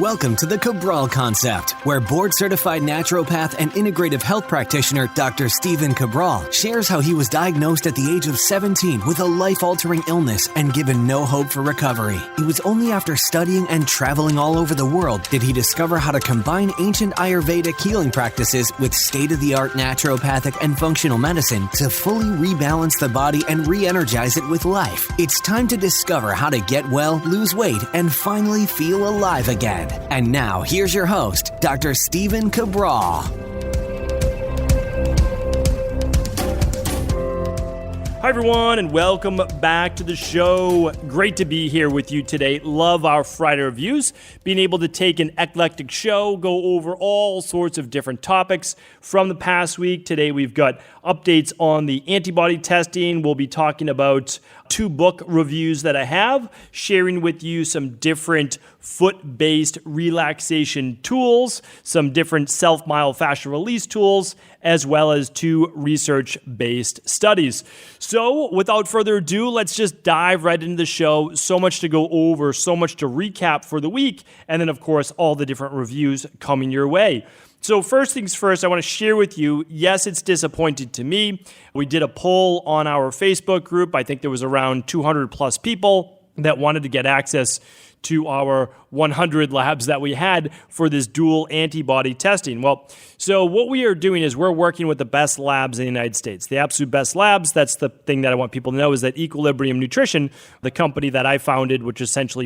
Welcome to the Cabral Concept, where board-certified naturopath and integrative health practitioner Dr. Stephen Cabral shares how he was diagnosed at the age of 17 with a life-altering illness and given no hope for recovery. It was only after studying and traveling all over the world did he discover how to combine ancient Ayurvedic healing practices with state-of-the-art naturopathic and functional medicine to fully rebalance the body and re-energize it with life. It's time to discover how to get well, lose weight, and finally feel alive again. And now, here's your host, Dr. Stephen Cabral. Hi, everyone, and welcome back to the show. Great to be here with you today. Love our Friday reviews. Being able to take an eclectic show, go over all sorts of different topics from the past week. Today, we've got updates on the antibody testing. We'll be talking about 2 book reviews that I have, sharing with you some different foot-based relaxation tools, some different self-myofascial release tools, as well as 2 research-based studies. So without further ado, let's just dive right into the show. So much to go over, so much to recap for the week, and then, of course, all the different reviews coming your way. So first things first, I want to share with you, yes, it's disappointing to me. We did a poll on our Facebook group. I think there was around 200 plus people that wanted to get access to our 100 labs that we had for this dual antibody testing. Well, so what we are doing is we're working with the best labs in the United States, the absolute best labs. That's the thing that I want people to know is that Equilibrium Nutrition, the company that I founded, which essentially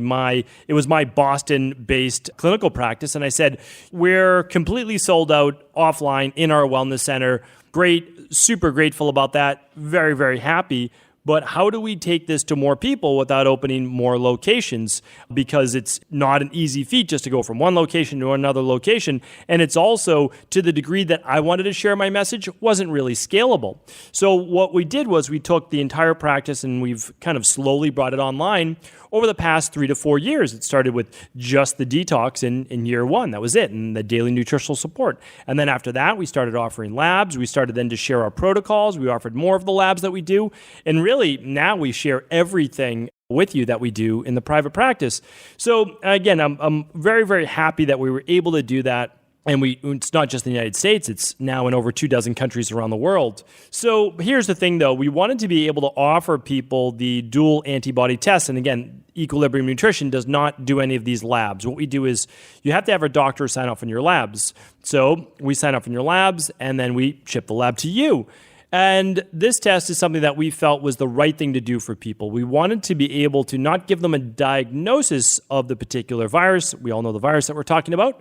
it was my Boston-based clinical practice. And I said, we're completely sold out offline in our wellness center. Great, super grateful about that. Very, very happy. But how do we take this to more people without opening more locations? Because it's not an easy feat just to go from one location to another location. And it's also, to the degree that I wanted to share my message, wasn't really scalable. So what we did was we took the entire practice and we've kind of slowly brought it online over the past 3 to 4 years. It started with just the detox in year 1. That was it, and the daily nutritional support. And then after that, we started offering labs. We started then to share our protocols. We offered more of the labs that we do. And really, now we share everything with you that we do in the private practice. So again, I'm very, very happy that we were able to do that. And it's not just in the United States, it's now in over 24 countries around the world. So here's the thing though, we wanted to be able to offer people the dual antibody test. And again, Equilibrium Nutrition does not do any of these labs. What we do is you have to have a doctor sign off on your labs. So we sign off on your labs and then we ship the lab to you. And this test is something that we felt was the right thing to do for people. We wanted to be able to not give them a diagnosis of the particular virus. We all know the virus that we're talking about.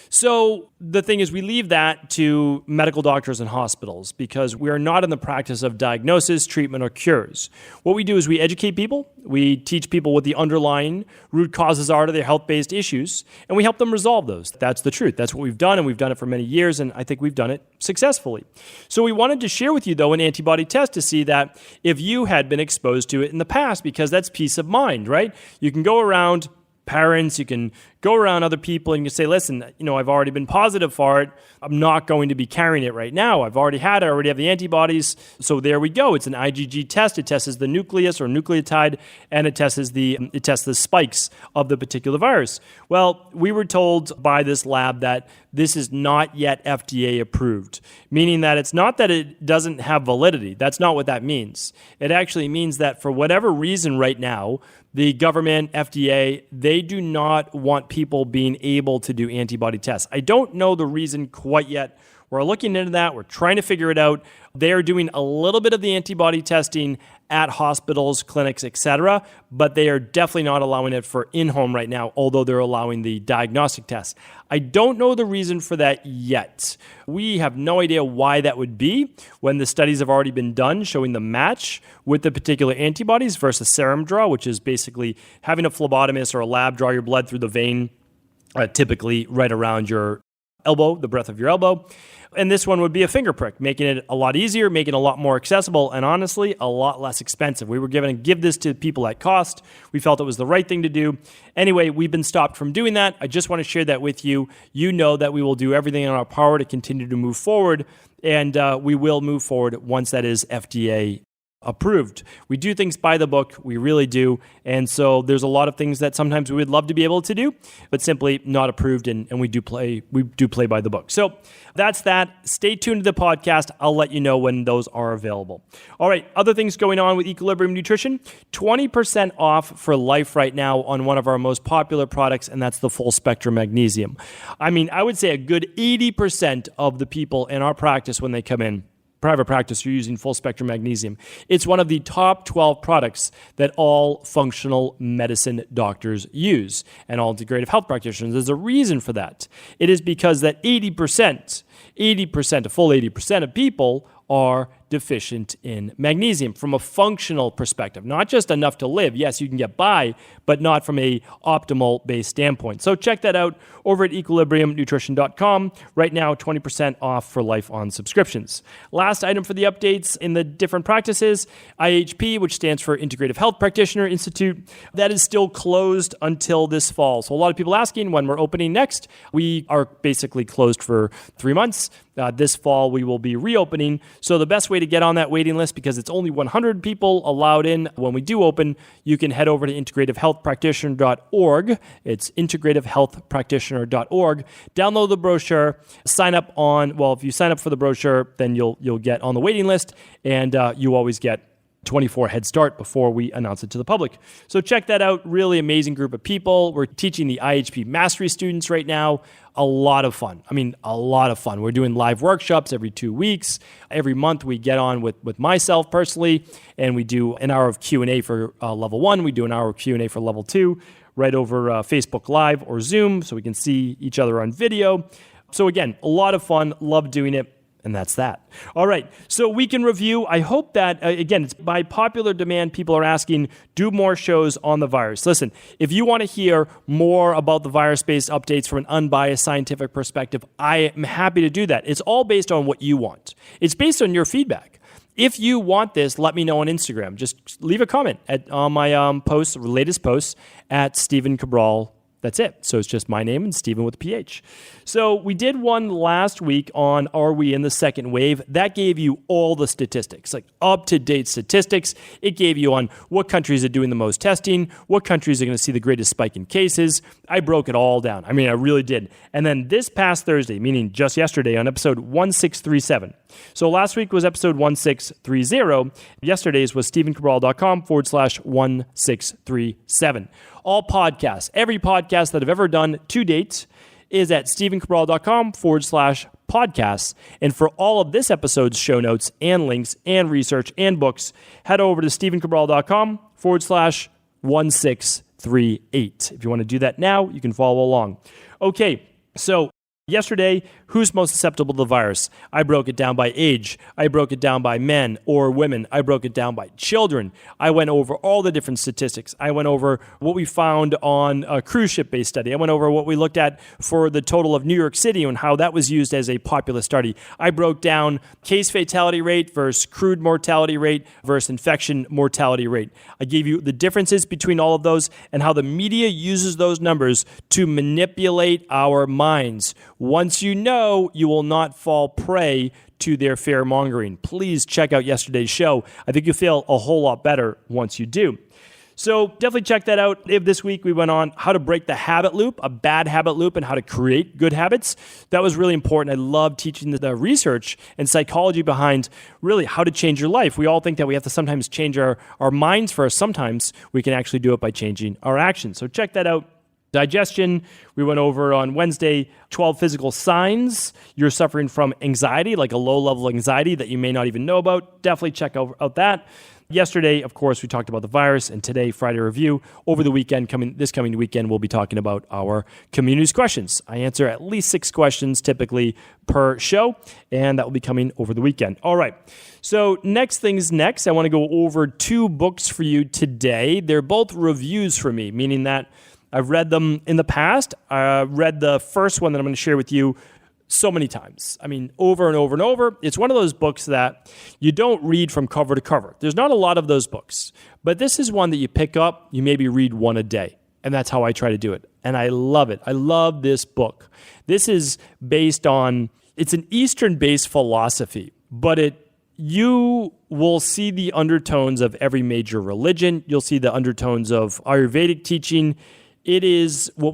So the thing is, we leave that to medical doctors and hospitals because we are not in the practice of diagnosis, treatment, or cures. What we do is we educate people. We teach people what the underlying root causes are to their health-based issues, and we help them resolve those. That's the truth. That's what we've done, and we've done it for many years, and I think we've done it successfully. So we wanted to share with you, though, an antibody test to see that if you had been exposed to it in the past, because that's peace of mind, right? You can go around parents, you can go around other people and you can say, listen, I've already been positive for it. I'm not going to be carrying it right now. I've already had it. I already have the antibodies. So there we go. It's an IgG test. It tests the nucleus or nucleotide, and it tests the spikes of the particular virus. Well, we were told by this lab that this is not yet FDA approved, meaning that it's not that it doesn't have validity. That's not what that means. It actually means that for whatever reason right now, the government, FDA, they do not want people being able to do antibody tests. I don't know the reason quite yet. We're looking into that. We're trying to figure it out. They are doing a little bit of the antibody testing at hospitals, clinics, etc., but they are definitely not allowing it for in-home right now, although they're allowing the diagnostic tests. I don't know the reason for that yet. We have no idea why that would be when the studies have already been done showing the match with the particular antibodies versus serum draw, which is basically having a phlebotomist or a lab draw your blood through the vein, typically right around your elbow, the breadth of your elbow. And this one would be a finger prick, making it a lot easier, making it a lot more accessible, and honestly, a lot less expensive. We were going to give this to people at cost. We felt it was the right thing to do. Anyway, we've been stopped from doing that. I just want to share that with you. You know that we will do everything in our power to continue to move forward, and we will move forward once that is FDA approved. We do things by the book. We really do. And so there's a lot of things that sometimes we would love to be able to do, but simply not approved. And we do play by the book. So that's that. Stay tuned to the podcast. I'll let you know when those are available. All right. Other things going on with Equilibrium Nutrition, 20% off for life right now on one of our most popular products, and that's the full spectrum magnesium. I mean, I would say a good 80% of the people in our practice when they come in, private practice, you're using full spectrum magnesium. It's one of the top 12 products that all functional medicine doctors use and all integrative health practitioners. There's a reason for that. It is because that 80%, a full 80% of people are deficient in magnesium from a functional perspective, not just enough to live. Yes, you can get by, but not from a optimal base standpoint. So check that out over at equilibriumnutrition.com. Right now, 20% off for life on subscriptions. Last item for the updates in the different practices, IHP, which stands for Integrative Health Practitioner Institute, that is still closed until this fall. So a lot of people asking when we're opening next. We are basically closed for 3 months. This fall, we will be reopening. So the best way to get on that waiting list, because it's only 100 people allowed in when we do open, you can head over to integrativehealthpractitioner.org. It's integrativehealthpractitioner.org. Download the brochure, sign up if you sign up for the brochure, then you'll get on the waiting list, and you always get 24 head start before we announce it to the public. So check that out. Really amazing group of people. We're teaching the IHP Mastery students right now. A lot of fun. We're doing live workshops every 2 weeks. Every month we get on with myself personally, and we do an hour of Q&A for level 1. We do an hour of Q&A for level 2 right over Facebook Live or Zoom, so we can see each other on video. So again, a lot of fun. Love doing it. And that's that. All right. So week in review. I hope that, again, it's by popular demand. People are asking, do more shows on the virus. Listen, if you want to hear more about the virus-based updates from an unbiased scientific perspective, I am happy to do that. It's all based on what you want. It's based on your feedback. If you want this, let me know on Instagram. Just leave a comment on my latest posts at Stephen Cabral. That's it. So it's just my name and Stephen with a PH. So we did one last week on Are We in the Second Wave? That gave you all the statistics, like up-to-date statistics. It gave you on what countries are doing the most testing, what countries are going to see the greatest spike in cases. I broke it all down. I mean, I really did. And then this past Thursday, meaning just yesterday, on episode 1637. So last week was episode 1630. Yesterday's was stephencabral.com/1637. All podcasts, every podcast that I've ever done to date is at stephencabral.com/podcasts. And for all of this episode's show notes and links and research and books, head over to stephencabral.com/1638. If you want to do that now, you can follow along. Okay, so yesterday, who's most susceptible to the virus? I broke it down by age. I broke it down by men or women. I broke it down by children. I went over all the different statistics. I went over what we found on a cruise ship-based study. I went over what we looked at for the total of New York City and how that was used as a popular study. I broke down case fatality rate versus crude mortality rate versus infection mortality rate. I gave you the differences between all of those and how the media uses those numbers to manipulate our minds. Once you know, you will not fall prey to their fear-mongering. Please check out yesterday's show. I think you'll feel a whole lot better once you do. So definitely check that out. This week we went on how to break the habit loop, a bad habit loop, and how to create good habits. That was really important. I love teaching the research and psychology behind really how to change your life. We all think that we have to sometimes change our minds first. Sometimes we can actually do it by changing our actions. So check that out. Digestion, we went over on Wednesday, 12 physical signs you're suffering from anxiety, like a low-level anxiety that you may not even know about. Definitely check out that. Yesterday, of course, we talked about the virus, and today, Friday review. Over the weekend, this coming weekend, we'll be talking about our community's questions. I answer at least 6 questions typically per show, and that will be coming over the weekend. All right. So next things next, I want to go over 2 books for you today. They're both reviews for me, meaning that I've read them in the past. I read the first one that I'm going to share with you so many times. I mean, over and over and over. It's one of those books that you don't read from cover to cover. There's not a lot of those books. But this is one that you pick up, you maybe read one a day. And that's how I try to do it. And I love it. I love this book. This is based on, it's an Eastern-based philosophy, but it you will see the undertones of every major religion. You'll see the undertones of Ayurvedic teaching. It is what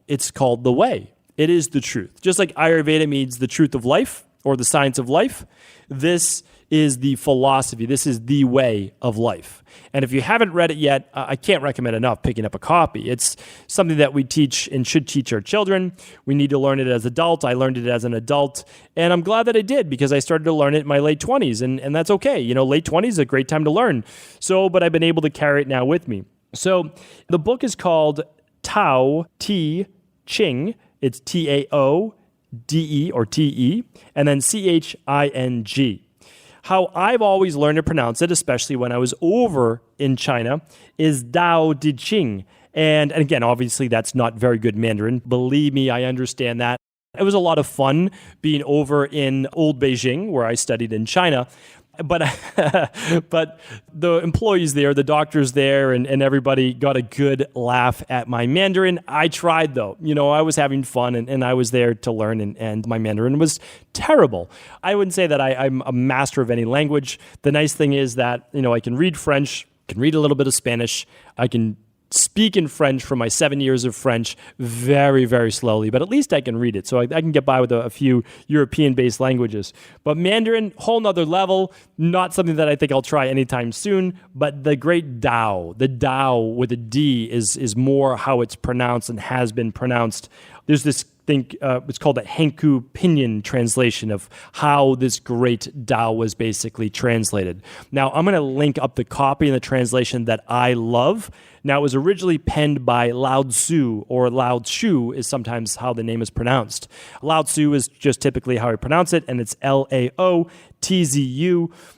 it's called the way. It is the truth. Just like Ayurveda means the truth of life or the science of life, this is the philosophy. This is the way of life. And if you haven't read it yet, I can't recommend enough picking up a copy. It's something that we teach and should teach our children. We need to learn it as adults. I learned it as an adult, and I'm glad that I did because I started to learn it in my late 20s, and that's okay. Late 20s is a great time to learn. But I've been able to carry it now with me. So the book is called Tao Te Ching. It's T-A-O-D-E or T-E, and then C-H-I-N-G. How I've always learned to pronounce it, especially when I was over in China, is Tao Te Ching. And again, obviously, that's not very good Mandarin. Believe me, I understand that. It was a lot of fun being over in old Beijing, where I studied in China. But the employees there, the doctors there, and everybody got a good laugh at my Mandarin. I tried, though. I was having fun, and I was there to learn, and my Mandarin was terrible. I wouldn't say that I'm a master of any language. The nice thing is that, I can read French, can read a little bit of Spanish, I can speak in French for my 7 years of French very, very slowly, but at least I can read it. So I can get by with a few European-based languages. But Mandarin, whole nother level, not something that I think I'll try anytime soon, but the great Tao, the Tao with a D is more how it's pronounced and has been pronounced. There's this thing, it's called a Hankou Pinyin translation of how this great Tao was basically translated. Now, I'm going to link up the copy and the translation that I love. Now, it was originally penned by Lao Tzu, or Lao Tzu is sometimes how the name is pronounced. Lao Tzu is just typically how I pronounce it, and it's Laotzu.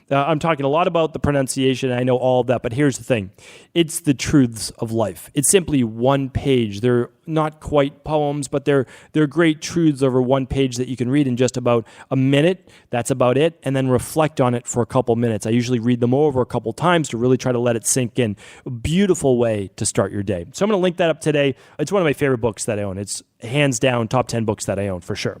I'm talking a lot about the pronunciation, I know all of that, but here's the thing. It's the truths of life. It's simply one page. They're not quite poems, but they're great truths over one page that you can read in just about a minute. That's about it, and then reflect on it for a couple minutes. I usually read them over a couple times to really try to let it sink in. A beautiful way to start your day. So I'm going to link that up today. It's one of my favorite books that I own. It's hands down top 10 books that I own for sure.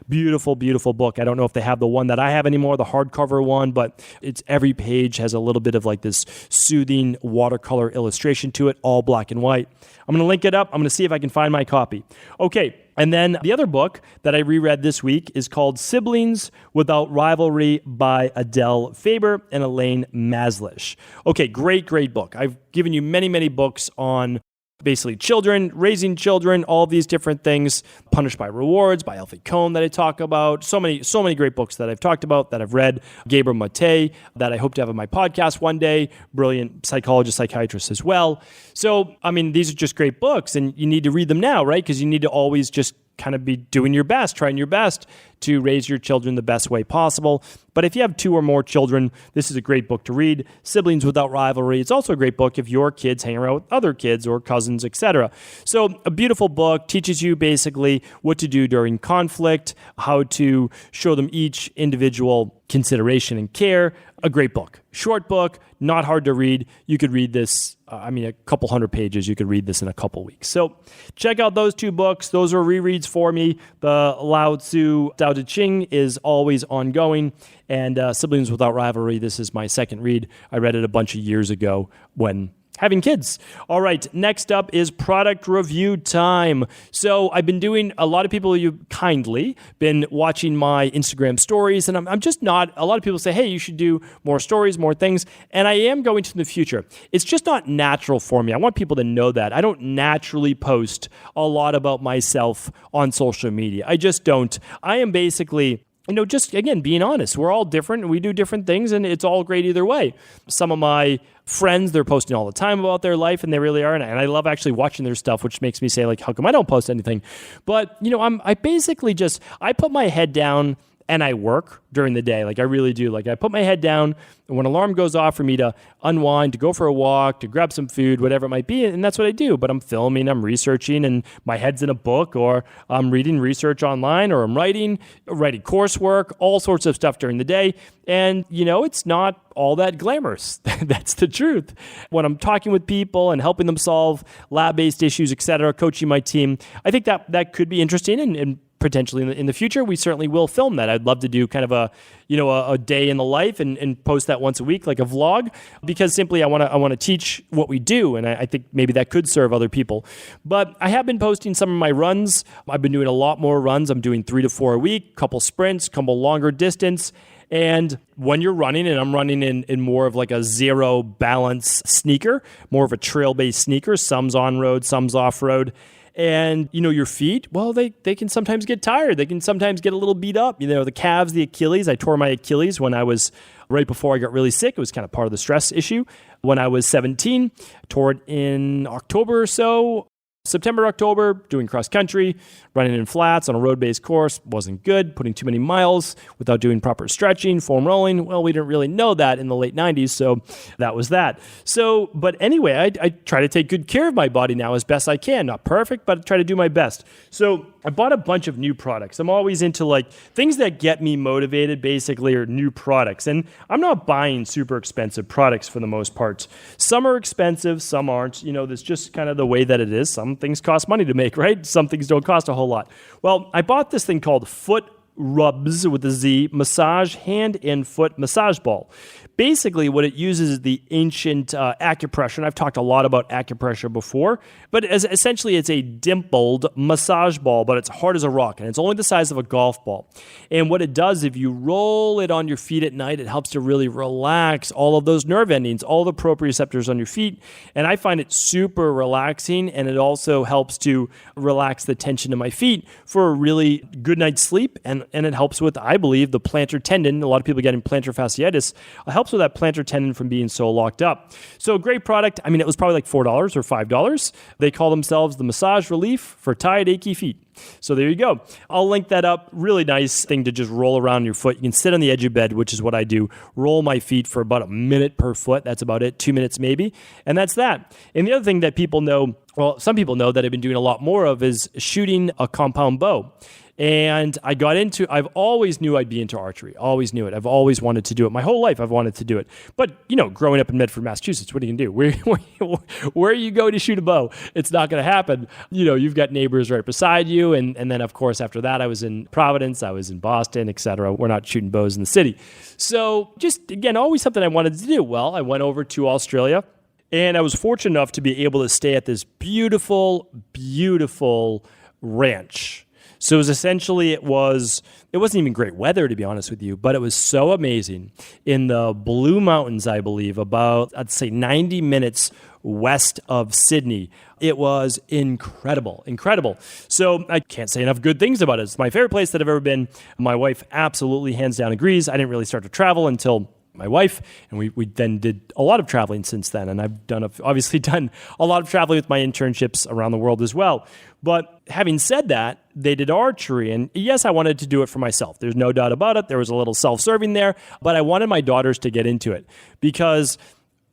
Beautiful, beautiful book. I don't know if they have the one that I have anymore, the hardcover one, but it's every page has a little bit of like this soothing watercolor illustration to it, all black and white. I'm going to link it up. I'm going to see if I can find my copy. Okay. And then the other book that I reread this week is called Siblings Without Rivalry by Adele Faber and Elaine Maslish. Okay, great, great book. I've given you many, many books on basically children, raising children, all these different things. Punished by Rewards by Alfie Kohn that I talk about. So many great books that I've talked about, that I've read. Gabriel Maté, that I hope to have on my podcast one day. Brilliant psychologist, psychiatrist as well. So, these are just great books, and you need to read them now, right? Because you need to always just kind of be doing your best, trying your best to raise your children the best way possible. But if you have 2 or more children, this is a great book to read. Siblings Without Rivalry. It's also a great book if your kids hang around with other kids or cousins, etc. So a beautiful book, teaches you basically what to do during conflict, how to show them each individual consideration and care. A great book. Short book, not hard to read. You could read this, a couple hundred pages. You could read this in a couple weeks. So check out those 2 books. Those are rereads for me. The Lao Tzu, Tao Te Ching is always ongoing. And Siblings Without Rivalry, this is my second read. I read it a bunch of years ago when having kids. All right, next up is product review time. So I've been doing, a lot of people, you've kindly been watching my Instagram stories, and I'm just not, a lot of people say, hey, you should do more stories, more things, and I am going to in the future. It's just not natural for me. I want people to know that. I don't naturally post a lot about myself on social media. I just don't. I am basically, just, again, being honest. We're all different, and we do different things, and it's all great either way. Some of my friends, they're posting all the time about their life, and they really are, and I love actually watching their stuff, which makes me say, like, how come I don't post anything? But, I basically just, I put my head down and I work during the day. Like I really do. Like I put my head down, and when alarm goes off for me to unwind, to go for a walk, to grab some food, whatever it might be, and that's what I do. But I'm filming, I'm researching, and my head's in a book, or I'm reading research online, or I'm writing coursework, all sorts of stuff during the day. And, it's not all that glamorous. That's the truth. When I'm talking with people and helping them solve lab-based issues, et cetera, coaching my team, I think that could be interesting and potentially in the future, we certainly will film that. I'd love to do kind of a day in the life and post that once a week, like a vlog, because simply I want to teach what we do, and I think maybe that could serve other people. But I have been posting some of my runs. I've been doing a lot more runs. I'm doing 3 to 4 a week, couple sprints, couple longer distance. And when you're running, and I'm running in more of like a zero balance sneaker, more of a trail-based sneaker, some's on-road, some's off-road. And, your feet, well, they can sometimes get tired. They can sometimes get a little beat up. The calves, the Achilles. I tore my Achilles when I was, right before I got really sick. It was kind of part of the stress issue. When I was 17, tore it in October or so. September, October, doing cross country, running in flats on a road-based course, wasn't good, putting too many miles without doing proper stretching, foam rolling. Well, we didn't really know that in the late 90s, so that was that. So, but anyway, I try to take good care of my body now as best I can. Not perfect, but I try to do my best. So I bought a bunch of new products. I'm always into like things that get me motivated, basically, are new products. And I'm not buying super expensive products for the most part. Some are expensive, some aren't. That's just kind of the way that it is. Some things cost money to make, right? Some things don't cost a whole lot. Well, I bought this thing called Foot Rubs with a Z, massage hand and foot massage ball. Basically, what it uses is the ancient acupressure, and I've talked a lot about acupressure before, but essentially it's a dimpled massage ball, but it's hard as a rock, and it's only the size of a golf ball. And what it does, if you roll it on your feet at night, it helps to really relax all of those nerve endings, all the proprioceptors on your feet, and I find it super relaxing, and it also helps to relax the tension in my feet for a really good night's sleep, and it helps with, I believe, the plantar tendon. A lot of people getting plantar fasciitis. It helps with that plantar tendon from being so locked up. So great product. I mean, it was probably like $4 or $5. They call themselves the Massage Relief for Tired, Achy Feet. So there you go. I'll link that up. Really nice thing to just roll around your foot. You can sit on the edge of bed, which is what I do. Roll my feet for about a minute per foot. That's about it. 2 minutes maybe. And that's that. And the other thing that people know, well, some people know that I've been doing a lot more of is shooting a compound bow. And I've always knew I'd be into archery. Always knew it. I've always wanted to do it. My whole life I've wanted to do it. But, growing up in Medford, Massachusetts, what are you going to do? Where you go to shoot a bow? It's not going to happen. You've got neighbors right beside you. And then, of course, after that, I was in Providence. I was in Boston, etc. We're not shooting bows in the city. So just, again, always something I wanted to do. Well, I went over to Australia. And I was fortunate enough to be able to stay at this beautiful, beautiful ranch. So it wasn't even great weather, to be honest with you, but it was so amazing in the Blue Mountains, I believe, about, I'd say 90 minutes west of Sydney. It was incredible. So I can't say enough good things about it. It's my favorite place that I've ever been. My wife absolutely hands down agrees. I didn't really start to travel until my wife, and we then did a lot of traveling since then, and I've obviously done a lot of traveling with my internships around the world as well. But having said that, they did archery, and yes, I wanted to do it for myself. There's no doubt about it. There was a little self-serving there, but I wanted my daughters to get into it because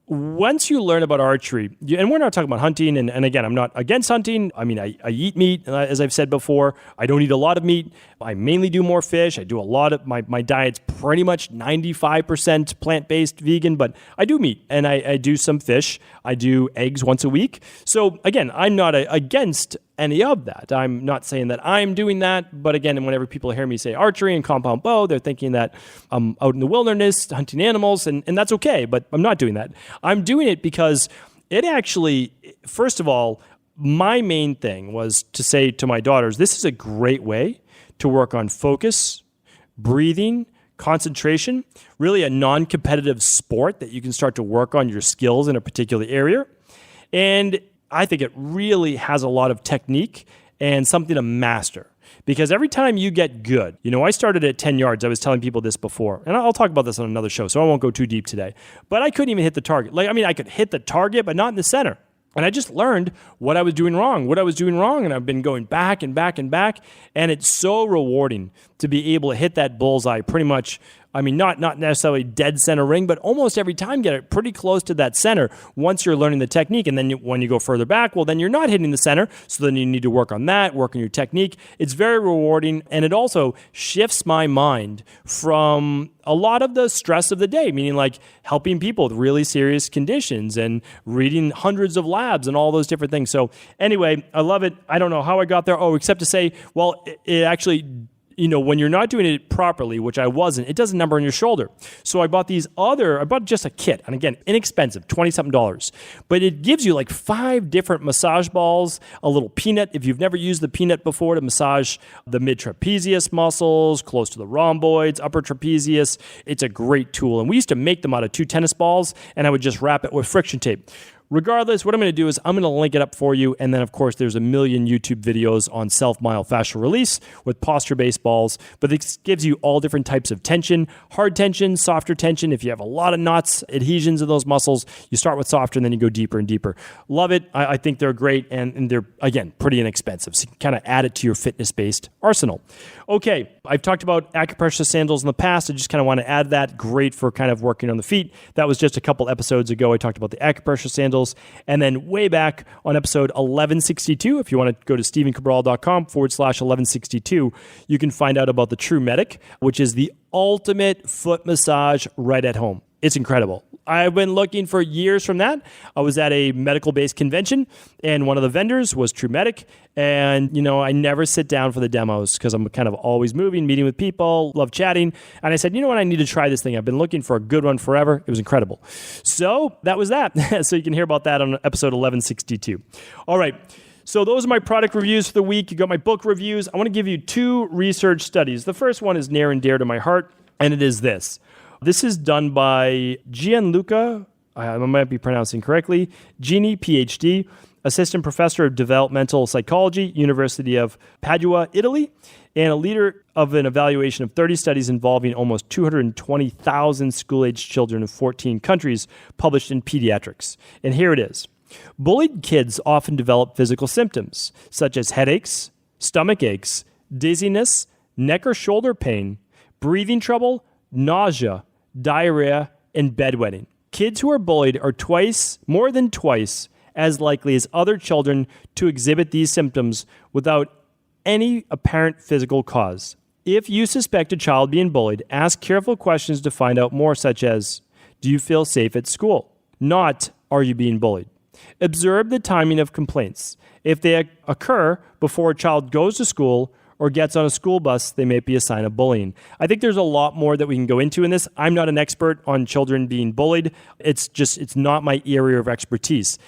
once you learn about archery, and we're not talking about hunting, and again, I'm not against hunting. I mean, I eat meat, as I've said before. I don't eat a lot of meat. I mainly do more fish. I do a lot of, my diet's pretty much 95% plant-based vegan, but I do meat, and I do some fish. I do eggs once a week. So again, I'm not against any of that. I'm not saying that I'm doing that, but again, whenever people hear me say archery and compound bow, they're thinking that I'm out in the wilderness hunting animals, and that's okay, but I'm not doing that. I'm doing it because it actually, first of all, my main thing was to say to my daughters, this is a great way to work on focus, breathing, concentration, really a non-competitive sport that you can start to work on your skills in a particular area. And I think it really has a lot of technique and something to master. Because every time you get good, I started at 10 yards. I was telling people this before, and I'll talk about this on another show, so I won't go too deep today. But I couldn't even hit the target. I could hit the target, but not in the center. And I just learned what I was doing wrong, and I've been going back and back and back. And it's so rewarding to be able to hit that bullseye pretty much I mean, not necessarily dead center ring, but almost every time get it pretty close to that center once you're learning the technique. And then when you go further back, well, then you're not hitting the center. So then you need to work on that, work on your technique. It's very rewarding. And it also shifts my mind from a lot of the stress of the day, meaning like helping people with really serious conditions and reading hundreds of labs and all those different things. So anyway, I love it. I don't know how I got there. Oh, except to say, well, it actually, when you're not doing it properly, which I wasn't, it does a number on your shoulder. So I bought just a kit. And again, inexpensive, $20-something. But it gives you like 5 different massage balls, a little peanut, if you've never used the peanut before, to massage the mid-trapezius muscles, close to the rhomboids, upper trapezius. It's a great tool. And we used to make them out of 2 tennis balls, and I would just wrap it with friction tape. Regardless, what I'm going to do is I'm going to link it up for you. And then, of course, there's a million YouTube videos on self-myofascial release with posture-based balls. But this gives you all different types of tension, hard tension, softer tension. If you have a lot of knots, adhesions of those muscles, you start with softer and then you go deeper and deeper. Love it. I think they're great. And they're, again, pretty inexpensive. So you can kind of add it to your fitness-based arsenal. Okay, I've talked about acupressure sandals in the past. I just kind of want to add that. Great for kind of working on the feet. That was just a couple episodes ago. I talked about the acupressure sandals. And then way back on episode 1162, if you want to go to stephencabral.com/1162, you can find out about the True Medic, which is the ultimate foot massage right at home. It's incredible. I've been looking for years from that. I was at a medical-based convention, and one of the vendors was True Medic. And, I never sit down for the demos because I'm kind of always moving, meeting with people, love chatting. And I said, you know what? I need to try this thing. I've been looking for a good one forever. It was incredible. So that was that. So you can hear about that on episode 1162. All right. So those are my product reviews for the week. You got my book reviews. I want to give you 2 research studies. The first one is near and dear to my heart, and it is this. This is done by Gianluca, I might be pronouncing correctly, Gini, PhD, Assistant Professor of Developmental Psychology, University of Padua, Italy, and a leader of an evaluation of 30 studies involving almost 220,000 school-aged children in 14 countries, published in Pediatrics. And here it is. Bullied kids often develop physical symptoms, such as headaches, stomach aches, dizziness, neck or shoulder pain, breathing trouble, nausea, diarrhea, and bedwetting. Kids who are bullied are more than twice as likely as other children to exhibit these symptoms without any apparent physical cause. If you suspect a child being bullied, ask careful questions to find out more, such as, do you feel safe at school? Not, are you being bullied? Observe the timing of complaints. If they occur before a child goes to school or gets on a school bus, they may be a sign of bullying. I think there's a lot more that we can go into in this. I'm not an expert on children being bullied. It's not my area of expertise.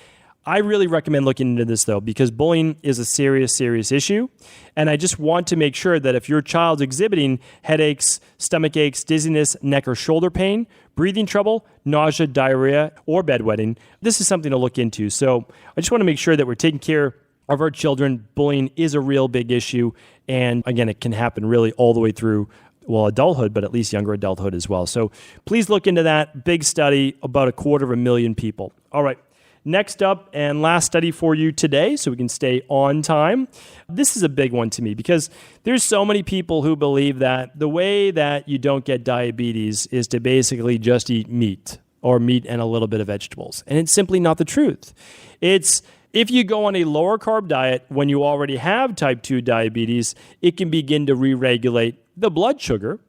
I really recommend looking into this, though, because bullying is a serious, serious issue. And I just want to make sure that if your child's exhibiting headaches, stomach aches, dizziness, neck or shoulder pain, breathing trouble, nausea, diarrhea, or bedwetting, this is something to look into. So I just want to make sure that we're taking care of our children. Bullying is a real big issue. And again, it can happen really all the way through, adulthood, but at least younger adulthood as well. So please look into that. Big study, about 250,000 people. All right. Next up and last study for you today, so we can stay on time. This is a big one to me because there's so many people who believe that the way that you don't get diabetes is to basically just eat meat and a little bit of vegetables. And it's simply not the truth. It's if you go on a lower carb diet when you already have type 2 diabetes, it can begin to re-regulate the blood sugar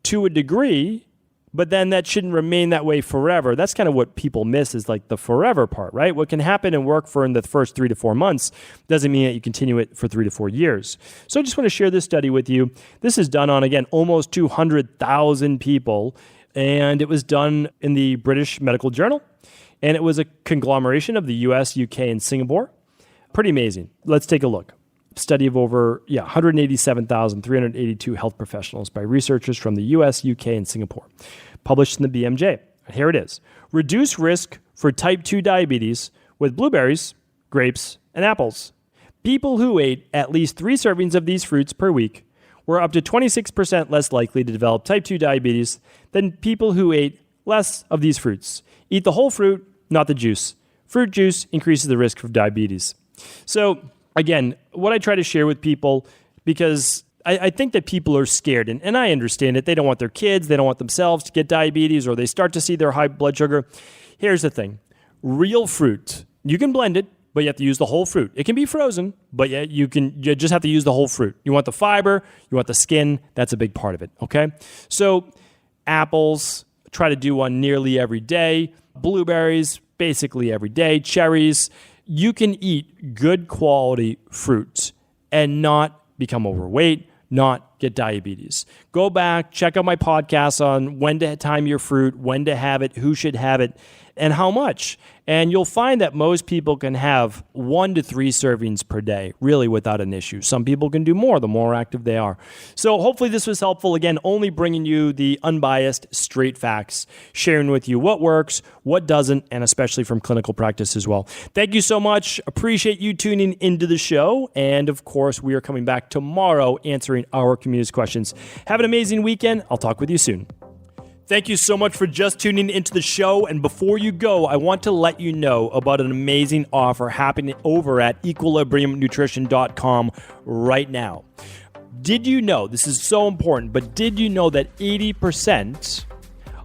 to a degree. But then that shouldn't remain that way forever. That's kind of what people miss is like the forever part, right? What can happen and work in the first 3 to 4 months doesn't mean that you continue it for 3 to 4 years. So I just want to share this study with you. This is done on, again, almost 200,000 people. And it was done in the British Medical Journal. And it was a conglomeration of the US, UK, and Singapore. Pretty amazing. Let's take a look. Study of over 187,382 health professionals by researchers from the US, UK, and Singapore, published in the BMJ. Here it is. Reduce risk for type 2 diabetes with blueberries, grapes, and apples. People who ate at least 3 servings of these fruits per week were up to 26% less likely to develop type 2 diabetes than people who ate less of these fruits. Eat the whole fruit, not the juice. Fruit juice increases the risk of diabetes. So, again, what I try to share with people, because I think that people are scared, and I understand it. They don't want their kids, they don't want themselves to get diabetes, or they start to see their high blood sugar. Here's the thing. Real fruit, you can blend it, but you have to use the whole fruit. It can be frozen, but you just have to use the whole fruit. You want the fiber, you want the skin. That's a big part of it, okay? So apples, try to do one nearly every day. Blueberries, basically every day. Cherries. You can eat good quality fruits and not become overweight, not get diabetes. Go back, check out my podcast on when to time your fruit, when to have it, who should have it, and how much. And you'll find that most people can have 1 to 3 servings per day, really without an issue. Some people can do more, the more active they are. So hopefully this was helpful. Again, only bringing you the unbiased, straight facts, sharing with you what works, what doesn't, and especially from clinical practice as well. Thank you so much. Appreciate you tuning into the show. And of course, we are coming back tomorrow answering our community's questions. Have an amazing weekend. I'll talk with you soon. Thank you so much for just tuning into the show. And before you go, I want to let you know about an amazing offer happening over at equilibriumnutrition.com right now. Did you know, this is so important, but did you know that 80%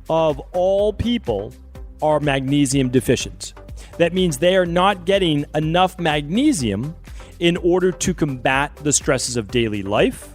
of all people are magnesium deficient? That means they are not getting enough magnesium in order to combat the stresses of daily life,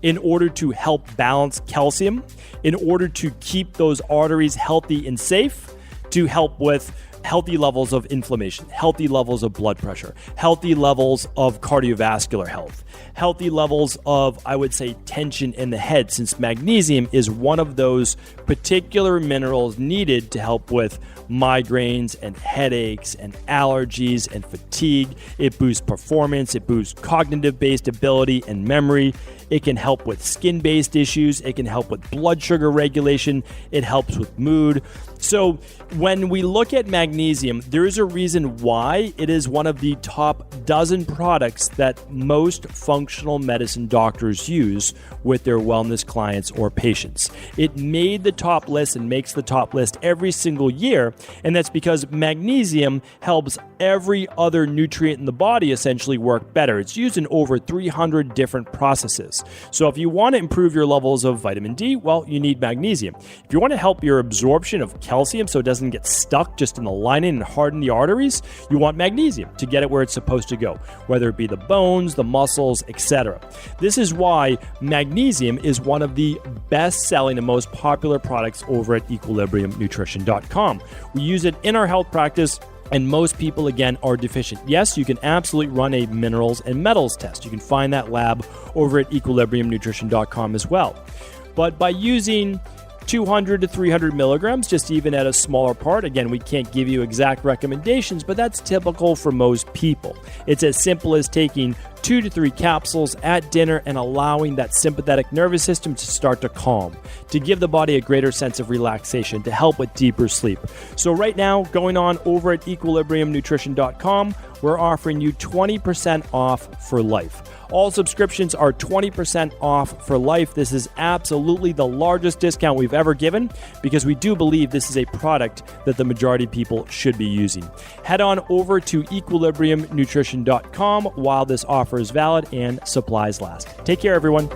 in order to help balance calcium, in order to keep those arteries healthy and safe, to help with healthy levels of inflammation, healthy levels of blood pressure, healthy levels of cardiovascular health, healthy levels of, I would say, tension in the head, since magnesium is one of those particular minerals needed to help with migraines and headaches and allergies and fatigue. It boosts performance, it boosts cognitive-based ability and memory. It can help with skin-based issues. It can help with blood sugar regulation. It helps with mood. So when we look at magnesium, there is a reason why it is one of the top dozen products that most functional medicine doctors use with their wellness clients or patients. It made the top list and makes the top list every single year, and that's because magnesium helps every other nutrient in the body essentially work better. It's used in over 300 different processes. So if you want to improve your levels of vitamin D, well, you need magnesium. If you want to help your absorption of calcium so it doesn't get stuck just in the lining and harden the arteries, you want magnesium to get it where it's supposed to go, whether it be the bones, the muscles, etc. This is why magnesium is one of the best-selling and most popular products over at equilibriumnutrition.com. We use it in our health practice, and most people, again, are deficient. Yes, you can absolutely run a minerals and metals test. You can find that lab over at equilibriumnutrition.com as well. But by using 200 to 300 milligrams, just even at a smaller part. Again, we can't give you exact recommendations, but that's typical for most people. It's as simple as taking 2 to 3 capsules at dinner and allowing that sympathetic nervous system to start to calm, to give the body a greater sense of relaxation, to help with deeper sleep. So right now, going on over at equilibriumnutrition.com, we're offering you 20% off for life. All subscriptions are 20% off for life. This is absolutely the largest discount we've ever given because we do believe this is a product that the majority of people should be using. Head on over to equilibriumnutrition.com while this offer is valid and supplies last. Take care, everyone.